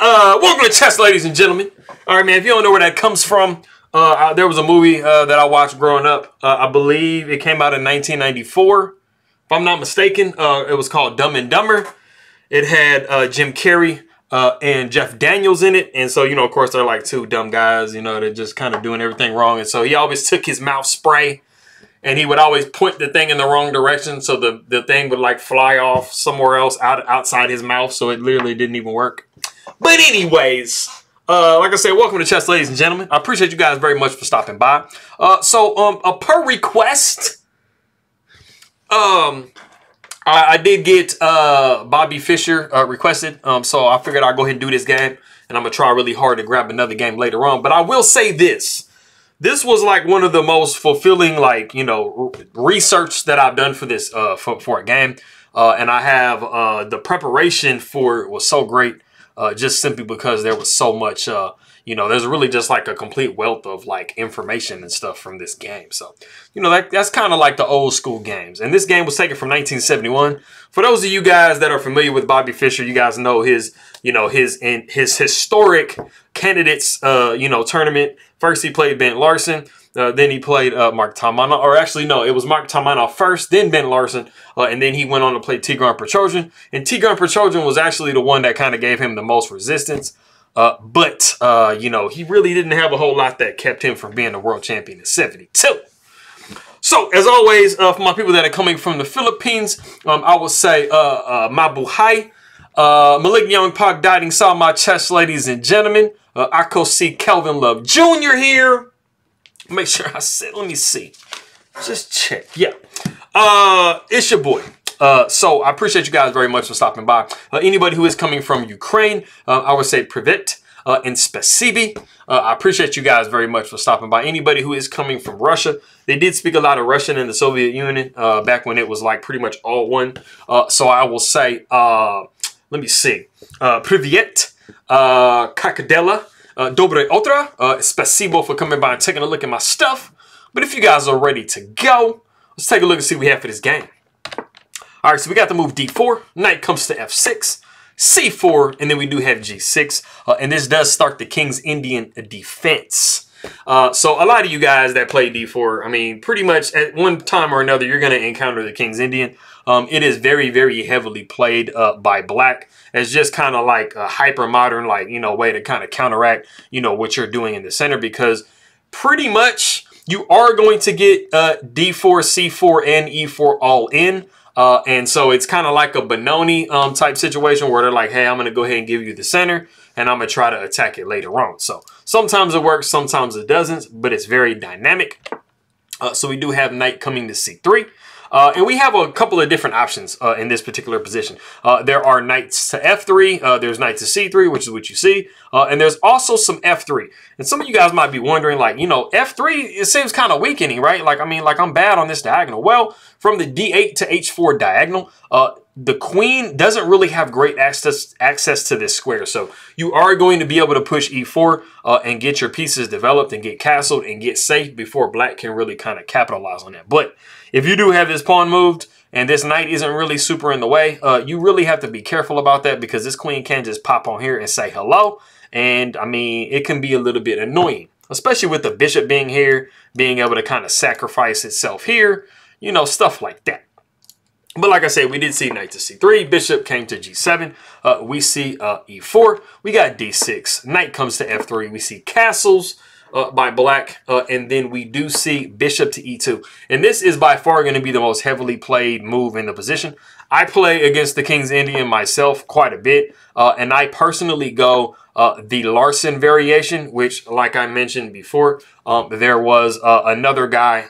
Welcome to chess, ladies and gentlemen. All right, man, if you don't know where that comes from, there was a movie that I watched growing up. I believe it came out in 1994. If I'm not mistaken, it was called Dumb and Dumber. It had Jim Carrey and Jeff Daniels in it. And so, you know, of course, they're like two dumb guys, you know, they're just kind of doing everything wrong. And so he always took his mouth spray and he would always point the thing in the wrong direction. So the thing would like fly off somewhere else outside his mouth. So it literally didn't even work. But anyways, like I said, welcome to chess, ladies and gentlemen. I appreciate you guys very much for stopping by. Per request, I did get Bobby Fischer requested, so I figured I'd go ahead and do this game, and I'm gonna try really hard to grab another game later on. But I will say this: this was like one of the most fulfilling, like, you know, research that I've done for this for a game, and I have the preparation for it was so great, just simply because there was so much. You know, there's really just like a complete wealth of like information and stuff from this game. So, you know, that's kind of like the old school games. And this game was taken from 1971. For those of you guys that are familiar with Bobby Fischer, you guys know his, you know, his historic candidates, you know, tournament. First, he played Bent Larson. Then he played Mark Taimanov, or actually, no, it was Mark Taimanov first, then Ben Larson, and then he went on to play Tigran Petrosian. And Tigran Petrosian was actually the one that kind of gave him the most resistance. But you know, he really didn't have a whole lot that kept him from being the world champion in '72. So, as always, for my people that are coming from the Philippines, I will say, Mabuhay, Malik Young Park Dieting Saw my chest, ladies and gentlemen. Ako C. Kelvin Love Jr. here. Make sure I said, let me see. Just check. Yeah. It's your boy. So I appreciate you guys very much for stopping by. Anybody who is coming from Ukraine, I would say privet and spasibi. I appreciate you guys very much for stopping by. Anybody who is coming from Russia, they did speak a lot of Russian in the Soviet Union back when it was like pretty much all one. So I will say, let me see. Privet, kakadela, dobre otra. Spasibo for coming by and taking a look at my stuff. But if you guys are ready to go, let's take a look and see what we have for this game. All right, so we got the move d4. Knight comes to f6, c4, and then we do have g6. And this does start the King's Indian defense. So a lot of you guys that play d4, I mean, pretty much at one time or another, you're going to encounter the King's Indian. It is very, very heavily played by black. It's just kind of like a hyper modern, like, you know, way to kind of counteract, you know, what you're doing in the center, because pretty much you are going to get d4, c4, and e4 all in. And so it's kind of like a Benoni type situation where they're like, hey, I'm going to go ahead and give you the center and I'm going to try to attack it later on. So sometimes it works, sometimes it doesn't, but it's very dynamic. So we do have knight coming to c3. And we have a couple of different options in this particular position. There are knights to f3. There's knight to c3, which is what you see. And there's also some f3. And some of you guys might be wondering, like, you know, f3, it seems kind of weakening, right? Like, I mean, like, I'm bad on this diagonal. Well, from the d8 to h4 diagonal, the queen doesn't really have great access to this square. So you are going to be able to push e4 and get your pieces developed and get castled and get safe before black can really kind of capitalize on that. But if you do have this pawn moved and this knight isn't really super in the way, you really have to be careful about that, because this queen can just pop on here and say hello. And I mean, it can be a little bit annoying, especially with the bishop being here, being able to kind of sacrifice itself here, you know, stuff like that. But like I said, we did see knight to c3, bishop came to g7, we see e4, we got d6, knight comes to f3, we see castles by black, and then we do see bishop to e2. And this is by far going to be the most heavily played move in the position. I play against the King's Indian myself quite a bit, and I personally go the Larson variation, which, like I mentioned before, there was another guy,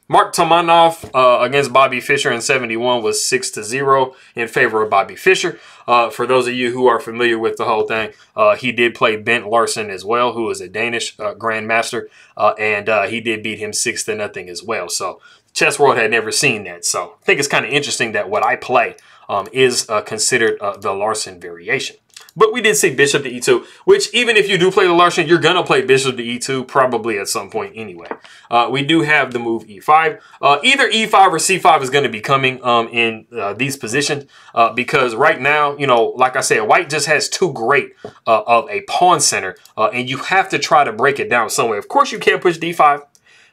Mark Taimanov against Bobby Fischer in '71 was 6-0 in favor of Bobby Fischer. For those of you who are familiar with the whole thing, he did play Bent Larson as well, who is a Danish grandmaster, and he did beat him 6-0 as well. So chess world had never seen that. So I think it's kind of interesting that what I play is considered the Larson variation. But we did see bishop to e2, which even if you do play the Larsen, you're going to play bishop to e2 probably at some point anyway. We do have the move e5. Either e5 or c5 is going to be coming in these positions because right now, you know, like I said, white just has too great of a pawn center, and you have to try to break it down some way. Of course, you can't push d5,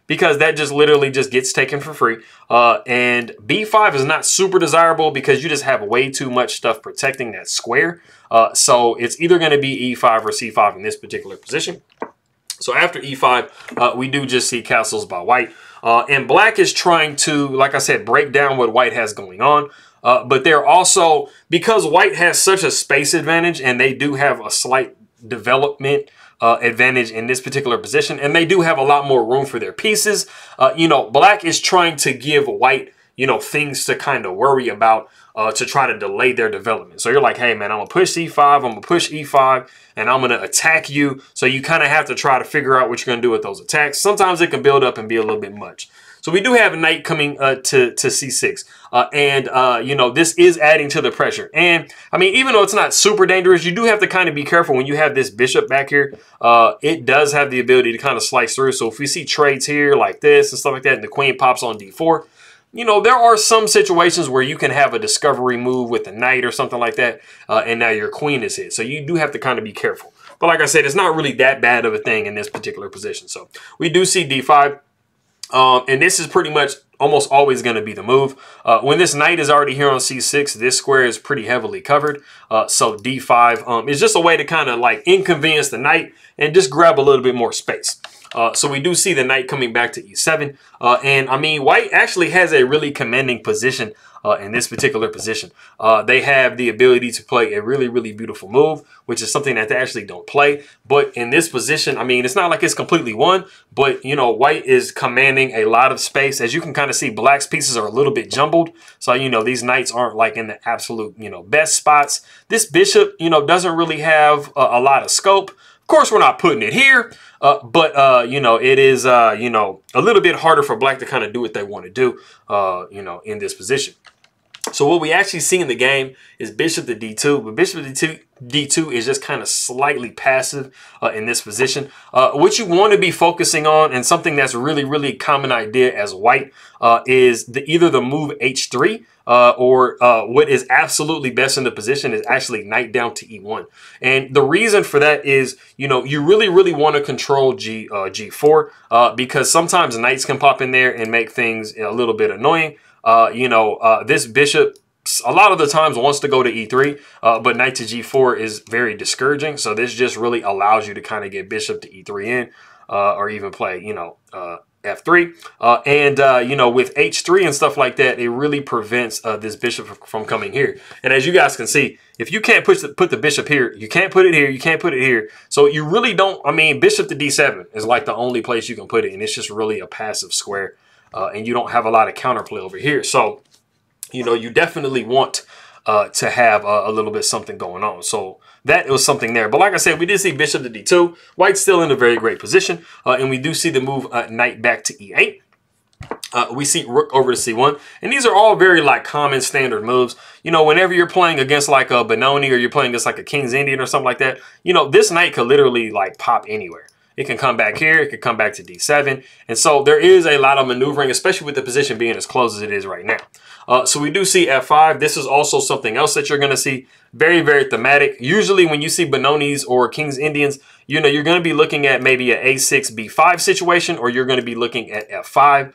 because that just literally just gets taken for free. And b5 is not super desirable because you just have way too much stuff protecting that square. So it's either going to be e5 or c5 in this particular position. So after e5, we do just see castles by white. And black is trying to, like I said, break down what white has going on. But they're also, because white has such a space advantage and they do have a slight development advantage in this particular position, and they do have a lot more room for their pieces. You know, black is trying to give white, you know, things to kind of worry about to try to delay their development. So you're like, hey man, I'm gonna push c5, I'm gonna push e5, and I'm gonna attack you. So you kind of have to try to figure out what you're gonna do with those attacks. Sometimes it can build up and be a little bit much. So we do have a knight coming to c6. You know, this is adding to the pressure. And, I mean, even though it's not super dangerous, you do have to kind of be careful when you have this bishop back here. It does have the ability to kind of slice through. So if we see trades here like this and stuff like that, and the queen pops on d4, you know, there are some situations where you can have a discovery move with the knight or something like that, and now your queen is hit. So you do have to kind of be careful. But like I said, it's not really that bad of a thing in this particular position. So we do see d5. And this is pretty much almost always going to be the move. When this knight is already here on c6, this square is pretty heavily covered. So d5 is just a way to kind of like inconvenience the knight and just grab a little bit more space. So we do see the knight coming back to e7. And I mean, white actually has a really commanding position in this particular position. They have the ability to play a really, really beautiful move, which is something that they actually don't play. But in this position, I mean, it's not like it's completely won, but, you know, white is commanding a lot of space. As you can kind of see, black's pieces are a little bit jumbled. So, you know, these knights aren't like in the absolute, you know, best spots. This bishop, you know, doesn't really have a lot of scope. Of course, we're not putting it here, but, you know, it is, you know, a little bit harder for black to kind of do what they want to do, you know, in this position. So what we actually see in the game is bishop to d2, but bishop to d2 is just kind of slightly passive in this position. What you want to be focusing on, and something that's really, really common idea as white, is either the move h3 or what is absolutely best in the position is actually knight down to e1. And the reason for that is, you know, you really, really want to control g4 because sometimes knights can pop in there and make things a little bit annoying. You know, this bishop a lot of the times wants to go to e3, but knight to g4 is very discouraging. So this just really allows you to kind of get bishop to e3 in, or even play, you know, f3. You know, with h3 and stuff like that, it really prevents this bishop from coming here. And as you guys can see, if you can't put the bishop here, you can't put it here, you can't put it here. So you really don't, I mean, bishop to d7 is like the only place you can put it, and it's just really a passive square. And you don't have a lot of counterplay over here. So, you know, you definitely want to have a little bit something going on. So that was something there. But like I said, we did see bishop to d2. White's still in a very great position. And we do see the move knight back to e8. We see rook over to c1. And these are all very like common standard moves. You know, whenever you're playing against like a Benoni or you're playing against like a King's Indian or something like that, you know, this knight could literally like pop anywhere. It can come back here. It can come back to d7. And so there is a lot of maneuvering, especially with the position being as close as it is right now. So we do see f5. This is also something else that you're going to see. Very, very thematic. Usually when you see Benonis or King's Indians, you know, you're going to be looking at maybe an a6, b5 situation, or you're going to be looking at f5.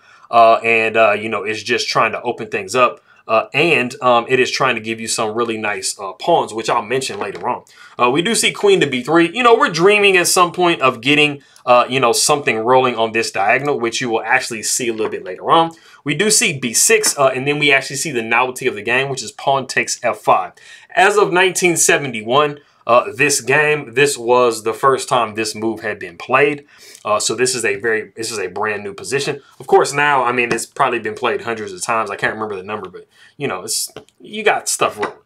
You know, it's just trying to open things up. It is trying to give you some really nice pawns, which I'll mention later on. We do see queen to b3. You know, we're dreaming at some point of getting, you know, something rolling on this diagonal, which you will actually see a little bit later on. We do see b6, and then we actually see the novelty of the game, which is pawn takes f5. As of 1971, this was the first time this move had been played. So this is a brand new position. Of course, now, I mean, it's probably been played hundreds of times. I can't remember the number, but you know, you got stuff rolling.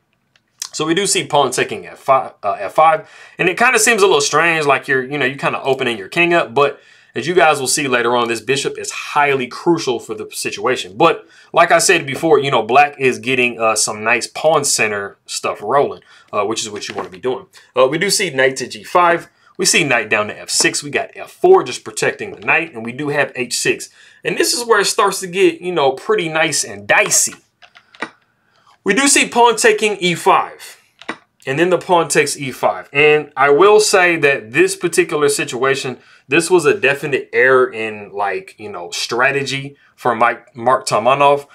So we do see pawn taking f5, and it kind of seems a little strange, like you're kind of opening your king up. But as you guys will see later on, this bishop is highly crucial for the situation. But like I said before, you know, black is getting some nice pawn center stuff rolling, which is what you want to be doing. We do see knight to g5. We see knight down to f6. We got f4 just protecting the knight, and we do have h6. And this is where it starts to get, you know, pretty nice and dicey. We do see pawn taking e5, and then the pawn takes e5. And I will say that this particular situation, this was a definite error in, like, you know, strategy for Mark Taimanov,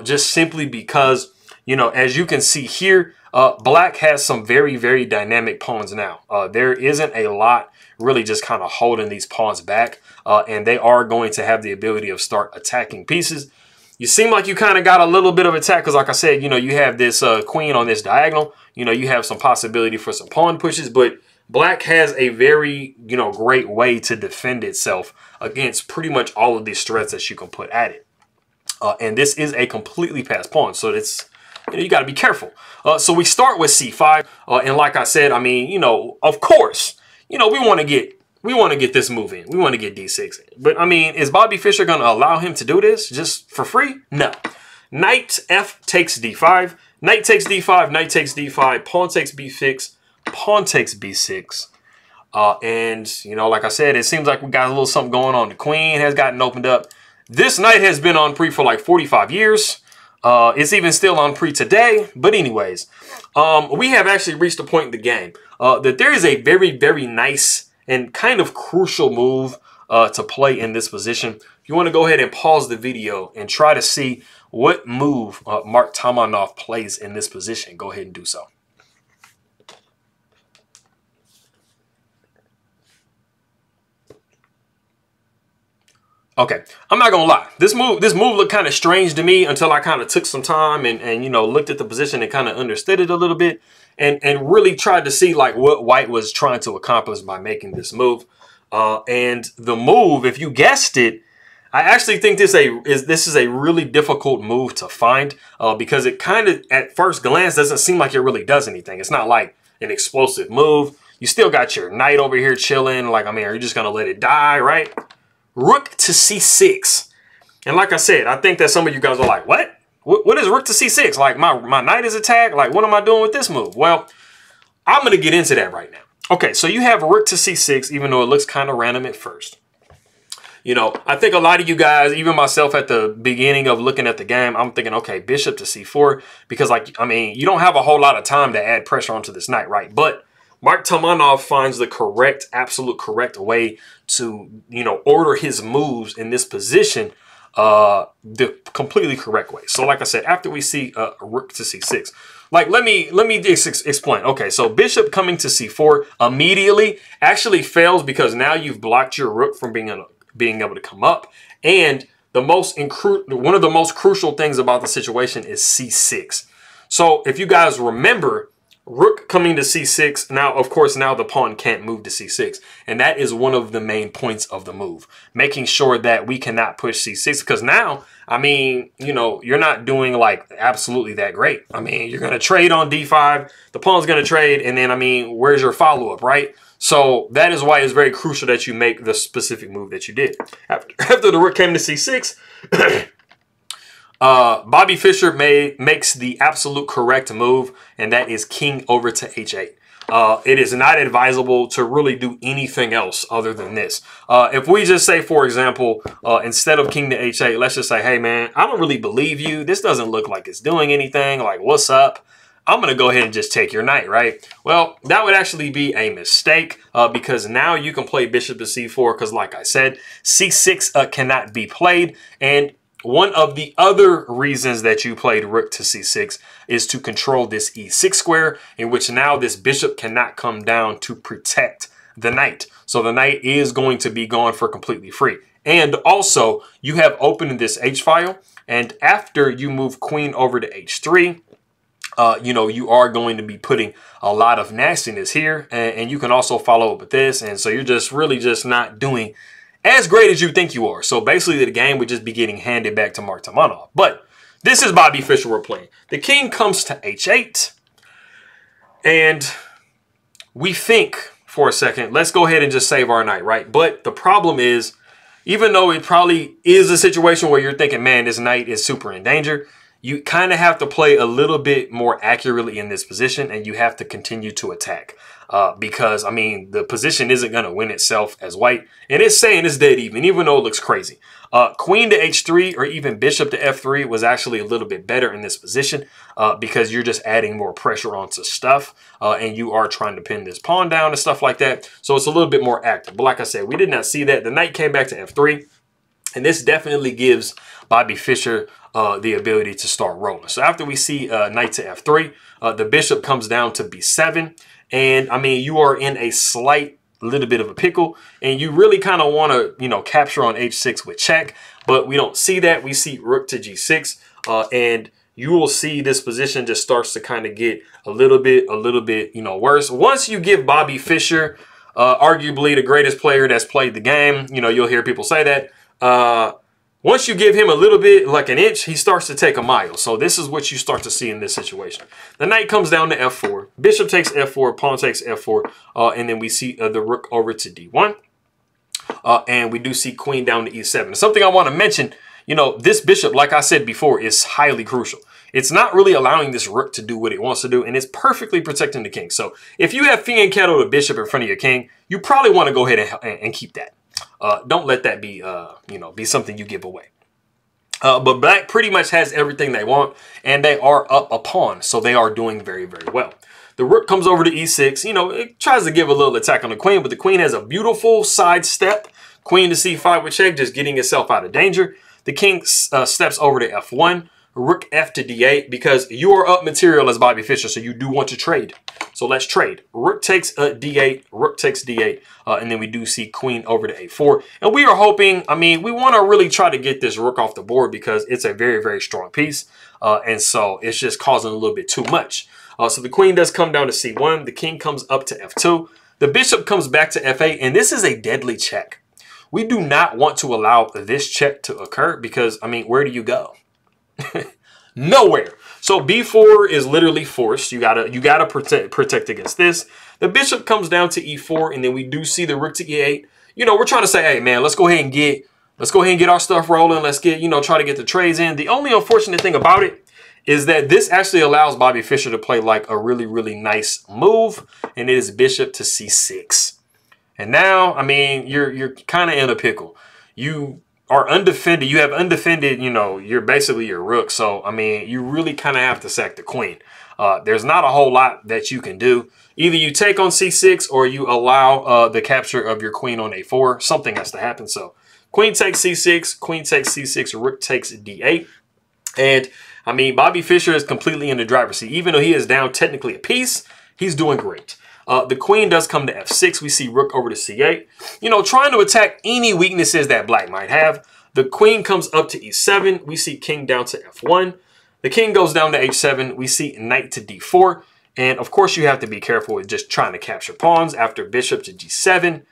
just simply because, you know, as you can see here, black has some very, very dynamic pawns now. There isn't a lot really just kind of holding these pawns back, and they are going to have the ability of start attacking pieces. You seem like you kind of got a little bit of attack because, like I said, you know, you have this queen on this diagonal. You know, you have some possibility for some pawn pushes, but black has a very, you know, great way to defend itself against pretty much all of these threats that you can put at it. And this is a completely passed pawn, so it's, you know, you got to be careful. So we start with c5, and like I said, I mean, you know, of course, you know, we want to get this move in. We want to get d6 in. But I mean, is Bobby Fischer going to allow him to do this just for free? No. Knight f takes d5, knight takes d5, knight takes d5, pawn takes b6, pawn takes b6. And, you know, like I said, it seems like we got a little something going on. The queen has gotten opened up. This knight has been on pre for like 45 years. It's even still on pre today. But anyways, we have actually reached a point in the game that there is a very, very nice and kind of crucial move to play in this position. If you want to go ahead and pause the video and try to see what move Mark Taimanov plays in this position, go ahead and do so. Okay, I'm not gonna lie. This move looked kind of strange to me until I kind of took some time and you know, looked at the position and kind of understood it a little bit and really tried to see like what white was trying to accomplish by making this move. And the move, if you guessed it, I actually think this is a really difficult move to find because it kind of at first glance doesn't seem like it really does anything. It's not like an explosive move. You still got your knight over here chilling. Like, I mean, are you just gonna let it die, right? Rook to c6. And like I said, I think that some of you guys are like, what? What is rook to c6? Like my knight is attacked? Like, what am I doing with this move? Well, I'm going to get into that right now. Okay, so you have rook to c6, even though it looks kind of random at first. You know, I think a lot of you guys, even myself at the beginning of looking at the game, I'm thinking, okay, bishop to c4. Because, like, I mean, you don't have a whole lot of time to add pressure onto this knight, right? But Mark Taimanov finds the correct, absolute correct way to, you know, order his moves in this position the completely correct way. So like I said, after we see rook to c6, like let me just explain. Okay, so bishop coming to c4 immediately actually fails because now you've blocked your rook from being able to come up. And the one of the most crucial things about the situation is c6. So if you guys remember, rook coming to c6, now, of course, now the pawn can't move to c6. And that is one of the main points of the move. Making sure that we cannot push c6. Because now, I mean, you know, you're not doing, like, absolutely that great. I mean, you're going to trade on d5. The pawn's going to trade. And then, I mean, where's your follow-up, right? So that is why it's very crucial that you make the specific move that you did. After the rook came to c6... Bobby Fischer makes the absolute correct move, and that is king over to h8. It is not advisable to really do anything else other than this. If we just say, for example, instead of king to h8, let's just say, hey, man, I don't really believe you. This doesn't look like it's doing anything. Like, what's up? I'm going to go ahead and just take your knight, right? Well, that would actually be a mistake because now you can play bishop to c4 because, like I said, c6 cannot be played. And one of the other reasons that you played rook to c6 is to control this e6 square, in which now this bishop cannot come down to protect the knight. So the knight is going to be gone for completely free. And also, you have opened this h file, and after you move queen over to h3, you know, you are going to be putting a lot of nastiness here, and you can also follow up with this. And so you're just really just not doing as great as you think you are. So basically the game would just be getting handed back to Mark Taimanov. But this is Bobby Fischer we're playing. The king comes to h8. And we think for a second, let's go ahead and just save our knight, right? But the problem is even though it probably is a situation where you're thinking, man, this knight is super in danger, you kind of have to play a little bit more accurately in this position, and you have to continue to attack. Because, I mean, the position isn't going to win itself as white. And it's saying it's dead even though it looks crazy. Queen to h3 or even bishop to f3 was actually a little bit better in this position because you're just adding more pressure onto stuff. And you are trying to pin this pawn down and stuff like that. So it's a little bit more active. But like I said, we did not see that. The knight came back to f3. And this definitely gives Bobby Fischer the ability to start rolling. So after we see knight to f3, the bishop comes down to b7. And I mean, you are in a slight little bit of a pickle, and you really kind of want to, you know, capture on h6 with check, but we don't see that. We see rook to g6, and you will see this position just starts to kind of get a little bit, you know, worse. Once you give Bobby Fischer, arguably the greatest player that's played the game, you know, you'll hear people say that. Once you give him a little bit, like an inch, he starts to take a mile. So this is what you start to see in this situation. The knight comes down to f4. Bishop takes f4. Pawn takes f4. And then we see the rook over to d1. And we do see queen down to e7. Something I want to mention, you know, this bishop, like I said before, is highly crucial. It's not really allowing this rook to do what it wants to do, and it's perfectly protecting the king. So if you have fianchetto the bishop in front of your king, you probably want to go ahead and keep that. Don't let that be, you know, be something you give away. But black pretty much has everything they want, and they are up a pawn, so they are doing very, very well. The rook comes over to e6. You know, it tries to give a little attack on the queen, but the queen has a beautiful side step. Queen to c5 with check, just getting itself out of danger. The king steps over to f1. Rook f to d8 because you are up material as Bobby Fischer, so you do want to trade. So let's trade. Rook takes d8, rook takes d8, and then we do see queen over to a4. And we are hoping, I mean, we want to really try to get this rook off the board because it's a very, very strong piece. And so it's just causing a little bit too much. So the queen does come down to c1. The king comes up to f2. The bishop comes back to f8, and this is a deadly check. We do not want to allow this check to occur because, I mean, where do you go? Nowhere. So b4 is literally forced. You gotta protect against this. The bishop comes down to e4, and then we do see the rook to e8. You know, we're trying to say, hey man, let's go ahead and get our stuff rolling. Let's get, you know, try to get the trades in. The only unfortunate thing about it is that this actually allows Bobby Fischer to play like a really, really nice move, and it is bishop to c6. And now, I mean, you're kind of in a pickle. You are undefended. You have undefended, you know, you're basically your rook. So, I mean, you really kind of have to sack the queen. There's not a whole lot that you can do. Either you take on c6 or you allow the capture of your queen on a4. Something has to happen. So, queen takes c6, queen takes c6, rook takes d8. And, I mean, Bobby Fischer is completely in the driver's seat. Even though he is down technically a piece, he's doing great. The queen does come to f6. We see rook over to c8. You know, trying to attack any weaknesses that black might have. The queen comes up to e7. We see king down to f1. The king goes down to h7. We see knight to d4. And, of course, you have to be careful with just trying to capture pawns. After bishop to g7,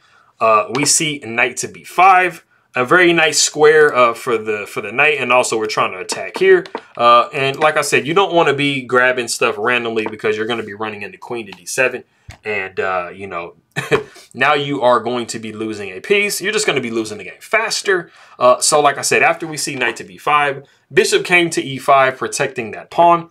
we see knight to b5. A very nice square for the knight, and also we're trying to attack here. And like I said, you don't want to be grabbing stuff randomly because you're going to be running into queen to d7. And, you know, now you are going to be losing a piece. You're just going to be losing the game faster. So like I said, after we see knight to b5, bishop came to e5, protecting that pawn.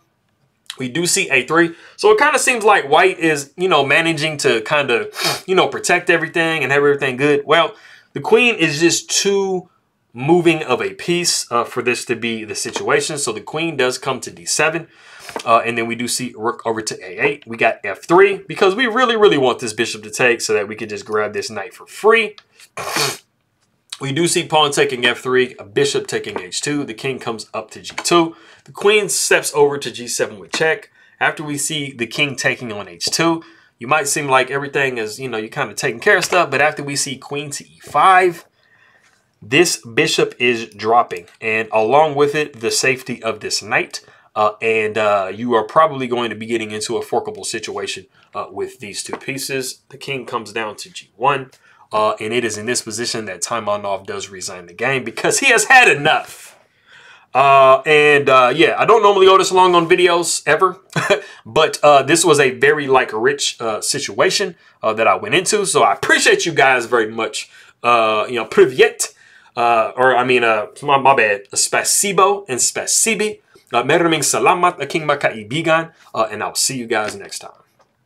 We do see a3. So it kind of seems like white is, you know, managing to kind of, you know, protect everything and have everything good. Well, the queen is just too moving of a piece for this to be the situation. So the queen does come to d7. And then we do see rook over to a8. We got f3 because we really, really want this bishop to take so that we can just grab this knight for free. We do see pawn taking f3, a bishop taking h2. The king comes up to g2. The queen steps over to g7 with check. After we see the king taking on h2, you might seem like everything is, you know, you're kind of taking care of stuff. But after we see queen to e5, this bishop is dropping. And along with it, the safety of this knight. You are probably going to be getting into a forkable situation with these two pieces. The king comes down to g1. And it is in this position that Taimanov does resign the game because he has had enough. Yeah, I don't normally go this long on videos ever, but this was a very rich situation that I went into. So I appreciate you guys very much. You know, privyet. My bad. Spasibo and spasibi. Maraming salamat aking makaibigan. And I'll see you guys next time.